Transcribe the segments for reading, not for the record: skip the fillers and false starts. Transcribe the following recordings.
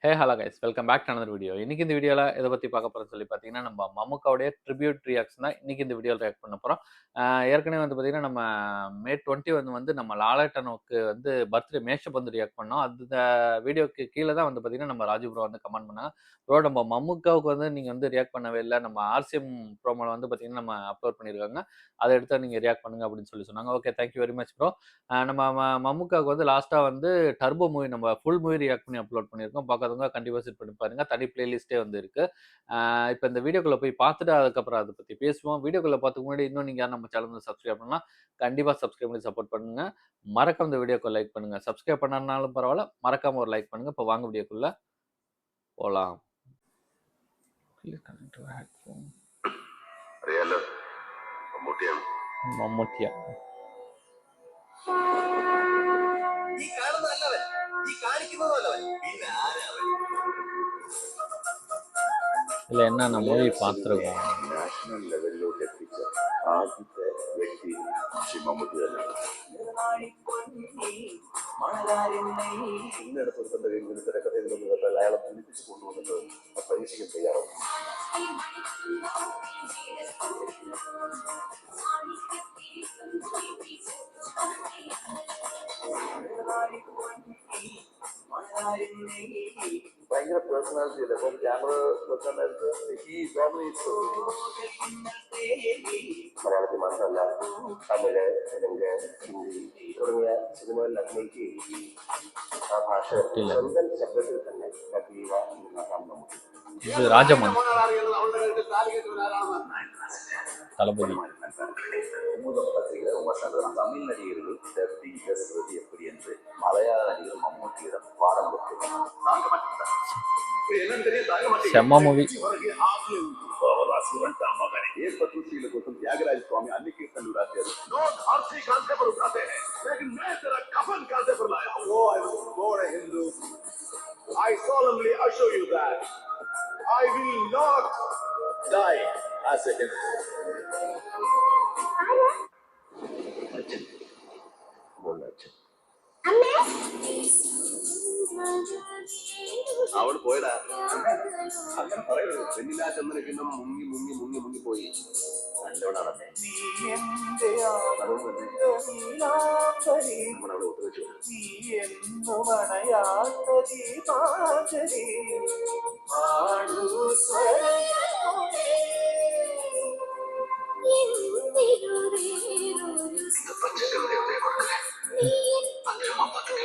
Hello guys, welcome back to another video. இன்னைக்கு இந்த வீடியோவில் எதை பற்றி பார்க்க போகிறோம்னு சொல்லி பார்த்தீங்கன்னா, நம்ம மம்முக்காவுடைய ட்ரிபியூட் ரியாக்ஷன் தான் இன்னைக்கு இந்த வீடியோவில் ரியாக்ட் பண்ண போகிறோம். ஏற்கனவே வந்து பார்த்தீங்கன்னா, நம்ம மே 20 வந்து நம்ம லாலேட்டனுக்கு வந்து பர்த்டே மேஷப் வந்து ரியாக்ட் பண்ணோம். அந்த வீடியோக்கு கீழே தான் வந்து பார்த்தீங்கன்னா, நம்ம ராஜு ப்ரோ வந்து கமெண்ட் பண்ணாங்க, ப்ரோ நம்ம மம்முக்காவுக்கு வந்து நீங்கள் வந்து ரியாக்ட் பண்ணவே இல்லை, நம்ம ஆர்சிஎம் ப்ரோமோவில் வந்து பார்த்தீங்கன்னா நம்ம அப்லோட் பண்ணியிருக்காங்க, அதை எடுத்து நீங்கள் ரியாக்ட் பண்ணுங்க அப்படின்னு சொல்லி சொன்னாங்க. Okay, thank you very much bro. நம்ம மம்முக்காவுக்கு வந்து லாஸ்ட்டாக வந்து டர்போ மூவி நம்ம ஃபுல் மூவி ரியாக்ட் பண்ணி அப்லோட் பண்ணியிருக்கோம். பார்க்காதவங்க கண்டிப்பாக விசிட் பண்ணி பாருங்க. தனி பிளேலிஸ்ட்டே வந்து இருக்கு. இப்போ இந்த வீடியோக்குள்ள போய் பார்த்துட்டு அதுக்கப்புறம் அதை பற்றி பேசுவோம். வீடியோக்குள்ள பார்த்துக்கு முன்னாடி இன்னும் நீங்கள் நம்ம சேனல் சப்ஸ்கிரைப் பண்ணலாம், கண்டிப்பாக சப்ஸ்கிரைப் பண்ணி சப்போர்ட் பண்ணுங்க. மறக்காம இந்த வீடியோக்கு லைக் பண்ணுங்க. சப்ஸ்கிரைப் பண்ணனாலும் பரவாயில்ல, மறக்காம ஒரு லைக் பண்ணுங்க. இப்போ வாங்க வீடியோக்குள்ள போகலாம். മമ്മൂട്ടിയ இல்ல என்ன மூவி பார்த்துருக்கோம். നാഷണൽ ലെവലിലോട്ട് എത്തിച്ച ആദ്യത്തെ വ്യക്തി ശ്രീ മമ്മൂട്ടി തന്നെയാണ്. ഇന്നെടുത്ത തിരക്കഥയിൽ നിന്ന് അയാളെ പിടിപ്പിച്ച് കൊണ്ടുവന്നിട്ട് പരീക്ഷിക്കാൻ തയ്യാറാണ്. ഭയങ്കര പേഴ്സണാലിറ്റി അല്ലേ. അപ്പം ക്യാമറ വെക്കാൻ നേരത്ത് മലയാളത്തിൽ മാത്രമല്ല തമിഴ്, തെലുങ്ക്, ഹിന്ദി തുടങ്ങിയ സിനിമകളിൽ അഭിനയിക്കുകയും ആ ഭാഷ സ്വന്തം ശബ്ദത്തിൽ തന്നെ സജീവ രാജമോഹൻ தளபதி தமிழ் நடிகர்கள் டப்பிங் பேசுவது எப்படி என்று மலையாள நடிகர் மம்மூட்டியிடம் பாடம் பெற்று செம்ம மூவி. కోసం త్యాగరాజ స్వామి అన్ని కీర్తనలు రాశారు. I solemnly assure you that I will not die as a Hindu. അവൾ പോയടാ. അങ്ങനെ പറയരുത്. വെണ്ണിലാ ചന്ദ്രക്കിണ്ണം മുങ്ങി മുങ്ങി മുങ്ങി മുങ്ങി പോയി. നല്ലവളാണേ. നമ്മളവിടെ ഒത്തുവെച്ചു. பச்சைக்கல் தேவதையை கொடுக்குறேன். பத்திரமா பார்த்துக்க.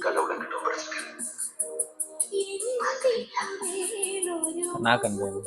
கடவுளை கிட்ட படிச்சுக்க. நான் கண்டேன்.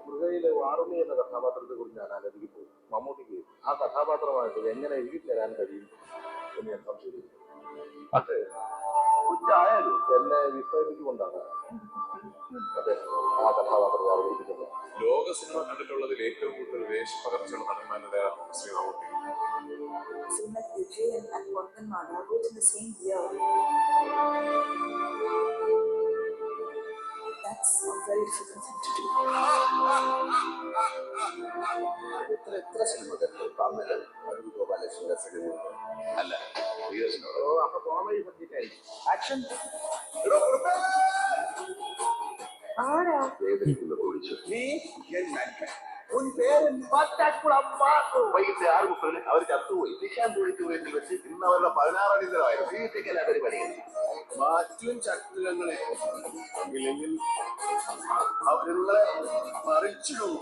മൃഗയിലെ വാറുണ്ണി എന്ന കഥാപാത്രത്തെ കുറിച്ച് ഞാൻ ആലോചിക്കുമ്പോൾ മമ്മൂട്ടിക്ക് ആ കഥാപാത്രമായിട്ട് എങ്ങനെ എഴുതിത്തരാൻ കഴിയും എന്ന് ഞാൻ സംശയിക്കുന്നു. അത് കുറ്റായാലും എന്നെ വിസ്മയിപ്പിച്ചുകൊണ്ടാണ് അദ്ദേഹം ആ കഥാപാത്രത്തെ അവതരിപ്പിക്കുന്നത്. ലോക സിനിമ കണ്ടിട്ടുള്ളതിൽ ഏറ്റവും കൂടുതൽ വേഷപകർച്ചയുള്ള നടന്മാരുടെ ശ്രീ മമ്മൂട്ടി. എത്ര സിനിമകൾ തമിഴ് ഗോപാലകൃഷ്ണന്റെ സിനിമ അല്ല അപ്പൊ കോമഡി സബ്ജക്റ്റ് ആയിരിക്കും. ആക്ഷൻ നീ ഉൻ പേര് വൈകിട്ട് 6:30 അവർ ചത്തുപോയി. നിശാന്ത് ഒഴിച്ചു വീട്ടിൽ വെച്ച് ഇന്ന് അവരുടെ 16 അടിത്തരമായിരുന്നു. വീട്ടിൽ അവര് പരിഗണിച്ചു മാറ്റും ചട്ടുരങ്ങളെ ഇല്ലെങ്കിൽ അവരുടെ മറിച്ചിടും.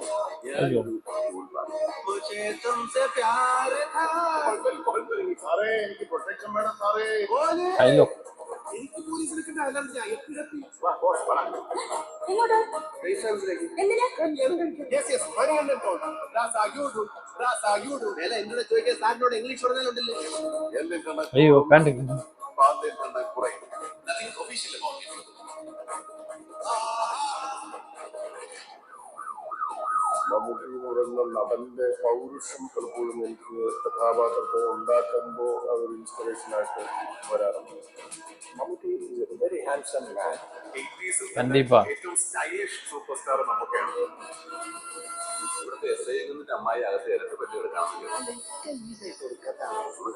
സാറേ എനിക്ക് പ്രൊട്ടക്ഷൻ വേണം സാറേ. എനിക്ക് പോലീസ് എടുക്കേണ്ട അലർജി. എന്നോട് ചോദിക്കാൻ സാറിനോട് ഇംഗ്ലീഷ് പറഞ്ഞാലുണ്ടല്ലേ. അയ്യോ വേണ്ട. മമ്മൂട്ടി എന്ന് പറയുന്ന നടന്റെ പൗരുഷം പലപ്പോഴും എനിക്ക് കഥാപാത്രത്തെ ഉണ്ടാക്കുമ്പോൾ അതൊരു ഇൻസ്പിറേഷനായിട്ട് വരാറുണ്ട്. മമ്മൂട്ടി വെരി ഹാൻഡ്സം മാൻ. കണ്ടിപ്പാ ഏറ്റവും സ്റ്റൈലിഷ് സൂപ്പർ സ്റ്റാർ നമുക്കാണ്. ഇവിടുത്തെ എസ് ഐ എന്നിട്ട് അമ്മായി അകത്ത് ഇരട്ട് പറ്റി എടുക്കാൻ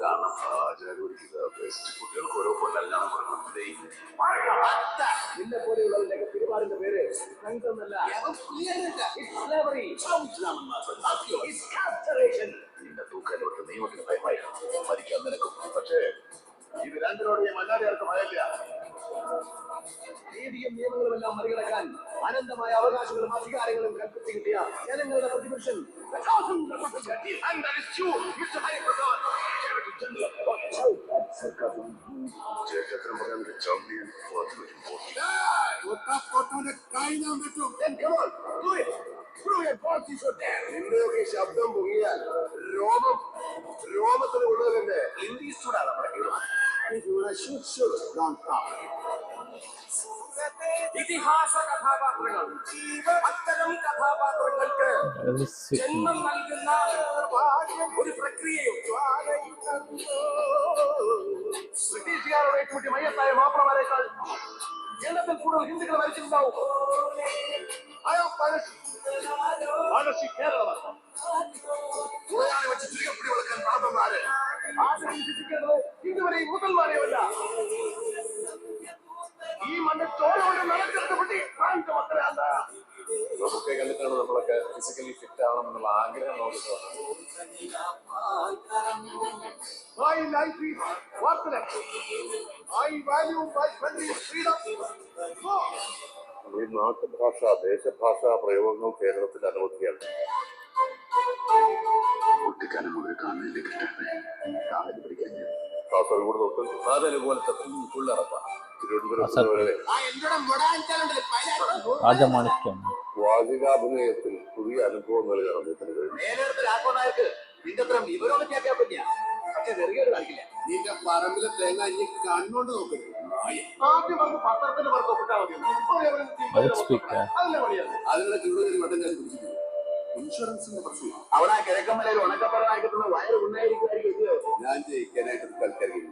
കാരണം കുട്ടികൾക്ക് ഓരോ കൊല്ലം നിന്നെ പോലെയുള്ളവരുടെ പെരുമാറിന്റെ പേര് നിന്റെ തൂക്കാലോട്ട് നിയമത്തിന് ഭയമായി മരിക്കാൻ നിനക്കും. പക്ഷേ ഇത് രണ്ടിനോട് ഞാൻ മല്ലാരിയാർക്ക് ഭയമില്ല. നീതിയും നിയമങ്ങളുമെല്ലാം മറികടക്കാൻ അനന്തമായ അവകാശങ്ങളും അധികാരങ്ങളും കൽപ്പിച്ചു കിട്ടിയ ജനങ്ങളുടെ പ്രതിപക്ഷൻ ചേട്ടൻ പറയാൻ ചമ്മിയും നിന്റെയൊക്കെ ശബ്ദം പൊങ്ങിയാൽ രോമത്തിന് ഉള്ളതല്ലേ ഇംഗ്ലീഷോടാണ് നമ്മുടെ ഇതിഹാസ കഥാപാത്രങ്ങൾ, അത്തരം കഥാപാത്രങ്ങൾക്ക് ജന്മം നൽകുന്ന ഒരു പ്രക്രിയയുണ്ട്. ബ്രിട്ടീഷുകാരുടെ ഏറ്റുമുട്ടി മയ്യത്തായ മാപ്പിളമാരേക്കാൾ എണ്ണത്തിൽ കൂടുതൽ ഹിന്ദുക്കൾ മരിച്ചിട്ടുണ്ടാവും. പഴശ്ശി കേരളമാണ്. വെച്ച് ചുരുക്കപ്പിടി വളർക്കാൻ നടത്തുന്നാര് ആദ്യം വിശ്വസിക്കേണ്ടത് ഇതുവരെ ഈ മുസൽമാനെയല്ല, ഈ മണ്ണിൽ ചോരകൊണ്ട് നടക്കപ്പെട്ട മക്കളെ അല്ല. നമുക്ക് കണ്ടിട്ടാണ് നമ്മളൊക്കെ ഫിസിക്കലി ഫിറ്റ് ആവണമെന്നുള്ള ആഗ്രഹം നോക്കുന്നത്. My life is worthless. I value my country's freedom. ഈ നാട്ടുഭാഷ ദേശഭാഷാ പ്രയോഗങ്ങൾ കേരളത്തിൽ അനവധിയാണ്. കുട്ടിക്കാലം മുതൽ കാണുന്നില്ല കാസർഗോഡ് തൊട്ട് അതുപോലത്തെ പുള്ളറപ്പാണ്. രാജമാണിക്യം വാചികാഭിനയത്തിൽ പുതിയ അനുഭവങ്ങൾ നടന്നിട്ടുണ്ട്. നിന്റെ അത്ര വിവരമൊന്നും കേൾക്കാൻ പറ്റില്ല, പക്ഷെ ചെറിയൊരു കളിക്കില്ല. നിന്റെ പറമ്പിലെ തേങ്ങ ഇനി കണ്ണോണ്ട് നോക്കരുത്. ആദ്യം വന്ന് പത്രത്തിന്റെ പുറത്ത് ഒപ്പിട്ടാൽ മതി. അതിനുള്ള ചൂടുകരി വട്ടം ഞാൻ കുടിച്ചിട്ടുണ്ട്. ഇൻഷുറൻസിന്റെ പ്രശ്നം അവിടെ കിഴക്കമ്മലയിൽ ഉണക്കപ്പറനായി കിട്ടുന്ന വയറ് ഉണ്ടായിരിക്കും. ഞാൻ ജയിക്കാനായിട്ട് കളിക്കാറില്ല.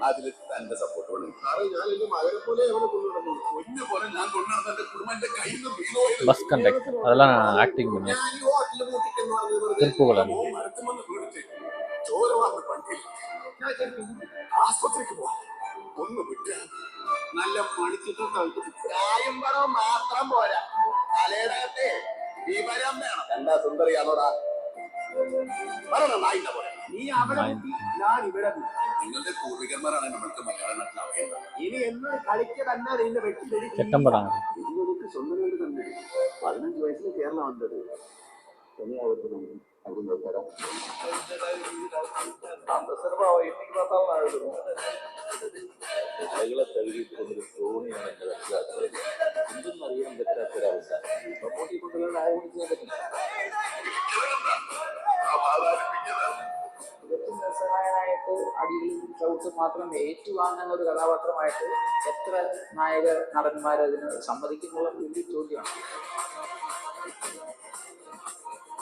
അതിൽ തന്റെ സപ്പോർട്ട് വേണം. ഞാൻ എന്റെ മകനെ പോലെ അവനെ കൊണ്ടുവന്നു. ഒന്നു പോലെ ഞാൻ കൊണ്ടുവന്ന എന്റെ കുടുംബം എന്റെ കയ്യിൽ നിന്ന് വീണോ. பஸ் கண்டக்ட் அதெல்லாம் ஆக்டிங் பண்ணி திருப்புகழ் മരത്തുമെന്ന് വീണിട്ട് ചോര വന്ന് പണ്ടില്ല. ആസ്പത്രിക്ക് പോവാം. ഒന്ന് വിട്ട് നല്ല പണിച്ചിട്ട് കാര്യം പണം മാത്രം പോരാ, തലയുടെ വിവരം വേണം. എന്താ സുന്ദരിയാണോടാ പറയണം നായിന്റെ പോലെ. നീ അവിടെ കൂട്ടി, ഞാൻ ഇവിടെ കൂട്ടി. നിങ്ങളുടെ പൂർവികന്മാരാണ് നമ്മൾക്ക് മലയാള നാട്ടിൽ അറിയുന്നത്. ഇനി എന്ന് കളിക്ക തന്നെ നിന്റെ വെട്ടി ചെട്ടമ്പടാണ് എനിക്ക് സ്വന്തം വീട് തന്നെ. 15 വയസ്സിൽ കേരളം വന്നത് ആളുകളെ തഴുകിക്കൊണ്ടൊരു തോണിയാണ് എന്റെ രക്ഷാർത്ഥം. എന്തെന്ന് അറിയാൻ പറ്റാത്തൊരവസ്ഥ. മമ്മൂട്ടി കൊണ്ടുള്ള ആയ വിളിച്ചാൽ പറ്റില്ല. നിസ്സഹായനായിട്ട് അടിയിലും ചവിട്ടും മാത്രം ഏറ്റുവാങ്ങുന്ന ഒരു കഥാപാത്രമായിട്ട് എത്ര നായക നടന്മാരതിന് സമ്മതിക്കുന്നുള്ള വലിയ ചോദ്യമാണ്.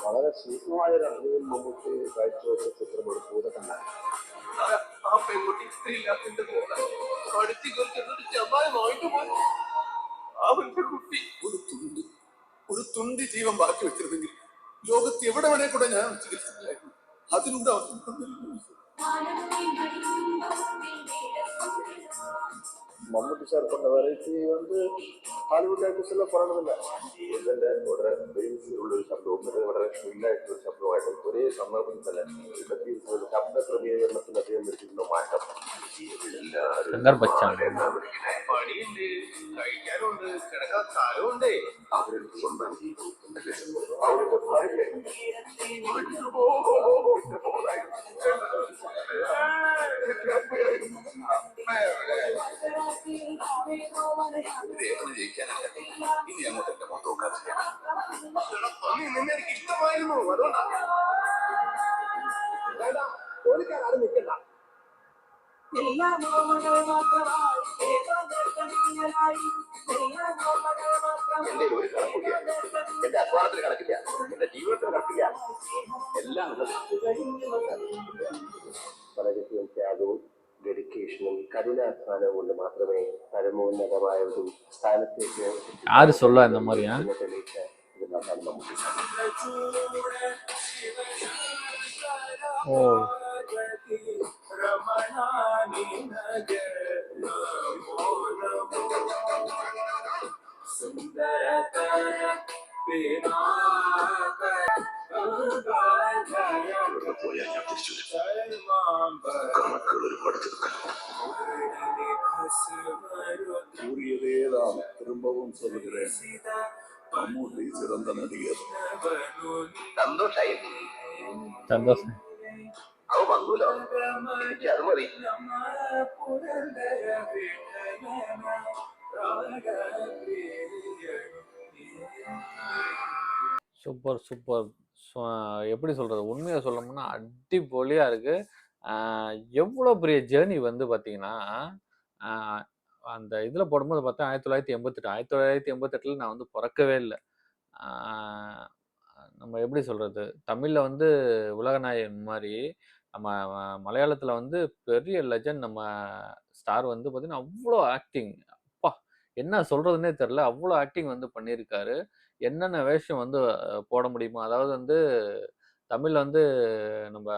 വളരെ സൂക്ഷ്മമായ രണ്ടുപേരും നമുക്ക് കാഴ്ചവെച്ച ചിത്രം ഒരു കൂടെ തന്നെ. ആ പെൺകുട്ടി ഇല്ലാത്തിന്റെ അവന്റെ കുട്ടി ഒരു തുണ്ടി ജീവൻ ബാക്കി വെച്ചിരുന്നെങ്കിൽ ലോകത്ത് എവിടെ വേണേ കൂടെ ഞാൻ ചികിത്സിക്കില്ലായിരുന്നു. അതിനുണ്ട് மம்முட்டி சார் கொண்ட வெரைட்டி வந்து ஹாலிவுட் ஆக்டர்ஸ்ல പറയണമെന്നില്ല. ഇതിന്റെ വളരെ ഉള്ള ഒരു ശബ്ദവും വളരെ ത്രില്ലായിട്ടുള്ള ഒരു ശബ്ദമായിട്ട് ഒരേ സന്ദർഭത്തിൽ തന്നെ ശബ്ദ ക്രമീകരണത്തിൽ അദ്ദേഹം വരുത്തിയിട്ടുള്ള മാറ്റം പണിയുണ്ട്, കഴിക്കാനുണ്ട്, കിടക്കാൻ സ്ഥലമുണ്ട്. അവരെടുത്ത് സ്വന്തം ജയിക്കാനല്ല, ഇനി അങ്ങോട്ട് എന്റെ മൊത്തം നോക്കാതെ നിന്നെ എനിക്ക് ഇഷ്ടമായിരുന്നു. അതുകൊണ്ടാണ് വേണ്ട, ജോലിക്കാരും നിൽക്കണ്ട. എന്റെ ഒരു കണക്കില്ല, എന്റെ അധ്വാനത്തിന് കണക്കില്ല, എന്റെ ജീവിതത്തിന് കണക്കില്ല, എല്ലാം വളരെയധികം ത്യാഗവും ഡെഡിക്കേഷനും കഠിനാധ്വാനവും കൊണ്ട് മാത്രമേ പരമോന്നതമായ ഒരു സ്ഥാനത്തേക്ക് யாரு சொல்லுவா இந்த மாதிரியா? തെളിയിച്ച ഇതിനകത്താണ് നമുക്ക് ஓ പോയാൽ ഞാൻ തിരിച്ചു വരും. കണക്കുകൾ ഒരു പഠിച്ചെടുക്കണം. கூறியதேதான் திரும்பவும் சொல்லுகிறேன், மம்மூட்டி சிறந்த நடிகர். സന്തോഷായി, சந்தோஷம். അവ വന്നൂലോ, എനിക്ക് അത് മതി. Super super. எப்படி சொல்றது, உண்மையை சொல்லணும்னா அடிப்பொலியா இருக்கு. எவ்வளோ பெரிய ஜேர்னி வந்து பார்த்தீங்கன்னா, அந்த இதில் போடும்போது பார்த்தா 1988. 1988ல் நான் வந்து பிறக்கவே இல்லை. நம்ம எப்படி சொல்றது, தமிழில் வந்து உலகநாயகன் மாதிரி நம்ம மலையாளத்தில் வந்து பெரிய லெஜண்ட் நம்ம ஸ்டார் வந்து பார்த்தீங்கன்னா அவ்வளோ ஆக்டிங். அப்பா என்ன சொல்றதுன்னே தெரில, அவ்வளோ ஆக்டிங் வந்து பண்ணியிருக்காரு. என்னென்ன வேஷம் வந்து போட முடியுமோ, அதாவது வந்து தமிழில் வந்து நம்ம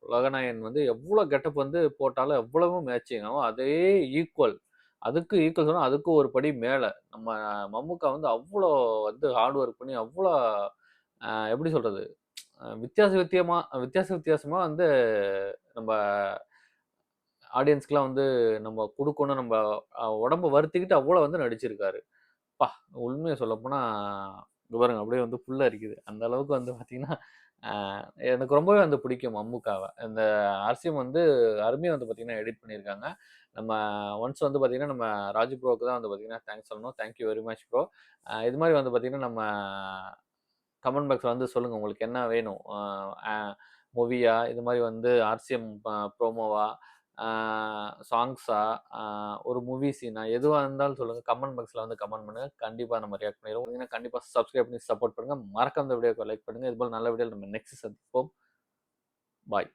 உலகநாயகன் வந்து எவ்வளோ கெட்டப் வந்து போட்டாலும் எவ்வளவும் மேட்சிங் ஆகும், அதே ஈக்குவல், அதுக்கு ஈக்குவல் சொன்னால் அதுக்கு ஒரு படி மேலே நம்ம மம்முக்கா வந்து அவ்வளோ வந்து ஹார்ட் ஒர்க் பண்ணி அவ்வளோ எப்படி சொல்கிறது, வித்தியாசமாக வந்து நம்ம ஆடியன்ஸ்க்குலாம் வந்து நம்ம கொடுக்கணும், நம்ம உடம்ப வருத்திக்கிட்டு அவ்வளோ வந்து நடிச்சிருக்காரு. பா உண்மையை சொல்லப்போனால் பாருங்க அப்படியே வந்து ஃபுல்லாக இருக்குது. அந்த அளவுக்கு வந்து பார்த்தீங்கன்னா எனக்கு ரொம்பவே வந்து பிடிக்கும் மம்முக்காவை. இந்த அரசியம் வந்து அருமையாக வந்து பார்த்தீங்கன்னா எடிட் பண்ணியிருக்காங்க. நம்ம ஒன்ஸ் வந்து பார்த்தீங்கன்னா நம்ம ராஜு ப்ரோக்கு தான் வந்து பார்த்தீங்கன்னா தேங்க்ஸ் சொல்லணும். Thank you very much bro. இது மாதிரி வந்து பார்த்தீங்கன்னா நம்ம கமெண்ட் பாக்ஸில் வந்து சொல்லுங்கள் உங்களுக்கு என்ன வேணும், மூவியா, இது மாதிரி வந்து ஆர்சிஎம் ப்ரோமோவா, சாங்ஸா, ஒரு மூவி சீனா, எதுவாக இருந்தாலும் சொல்லுங்கள். கமெண்ட் பாக்ஸில் வந்து கமெண்ட் பண்ணுங்கள், கண்டிப்பாக நம்ம ரியாக்ட் பண்ணிடுவோம். கண்டிப்பாக சப்ஸ்கிரைப் பண்ணி சப்போர்ட் பண்ணுங்கள். மறக்காம இந்த வீடியோக்கு லைக் பண்ணுங்கள். இதுபோல் நல்ல வீடியோ நம்ம நெக்ஸ்ட் சந்திப்போம். பாய்.